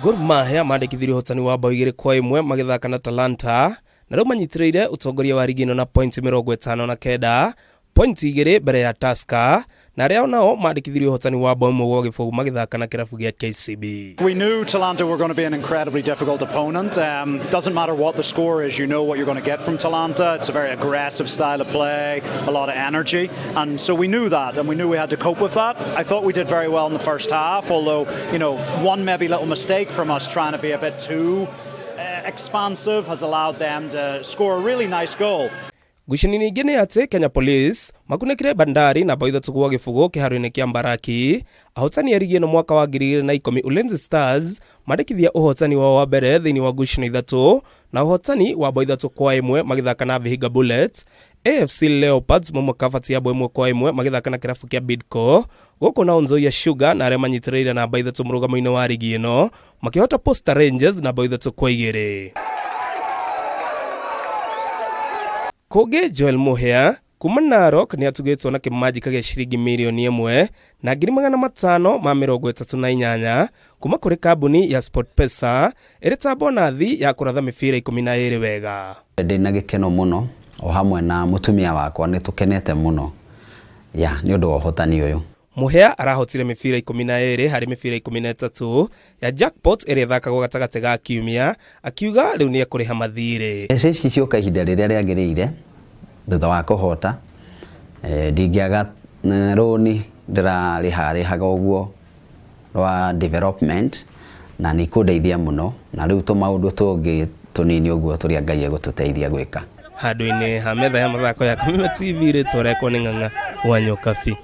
Gor Mahia mandikithirio hotani wa bao 2-1 magithaka na Talanta na rĩu manyitĩrĩire utongoria wa rigi ĩno na points 59, points 2 mbere ya Tusker, na arĩa nao mandikithirio hotani wa bao 1-0 magithaka na kĩrabu gĩa KCB. We knew Talanta were going to be an incredibly difficult opponent. Doesn't matter what the score is, you know what you're going to get from Talanta. It's a very aggressive style of play, a lot of energy, and so we knew that, and we knew we had to cope with that. I thought we did very well in the first half, although, you know, one maybe little mistake from us trying to be a bit too expansive has allowed them to score a really nice goal. Gushini ingĩ nĩ atĩ Kenya Police makunĩkire Bandari na bao 3-0 kĩharo-inĩ kĩa Mbaraki. Ahotani ya rigi ĩno mwaka wa 2010 Ulinzi Stars mandĩkithia ũhotani wao wa mbere thĩinĩ wa ngucanio 3 na ũhotani wa bao 3-1 magithaka na Vihiga Bullets. AFC Leopards mamukabati ya bao 1-1 magithaka na kĩrabu kĩa Bidco. Gũkũ na Nzoia Sugar na arĩa manyitĩrĩire na bao 3 mũrugamo-inĩ wa rigi ĩno makĩhota Posta Rangers na bao 3-2. Koge Joel Muhia kuma Narok ni atugĩtwo na kĩmanjika gĩa ciringi milioni 1 na 538 kuma kũrĩ kambuni ya SportPesa ĩrĩ ta bonathi ya kũratha mĩbira 12 wega. Ndĩna gĩkeno mũno o hamwe na mũtumia wakwa nĩ tũkenete mũno nĩ ũndũ wa ũhotani ũyũ. Muhia arahotire mĩbira 12 harĩ mĩbira 13 ya jackpot ĩrĩa thakagwo gatagatĩ ga kiumia, akiuga rĩu nĩ ekũrĩha mathirĩ. Ici cioka ihinda rĩrĩa rĩagĩrĩire thutha wa kũhota, ndingĩaga rũni ndĩrarĩhaga ũguo rwa development na nĩ kũndeithia mũno, na rĩu tũmaũndũ tũngĩ tũnini ũguo tũrĩa Ngai egũtũteithia gwĩka. Handũ-inĩ ha metha ya mathako ya Kameme TV rĩtwa rĩakwa nĩ Ng'ang'a wa Nyokabi.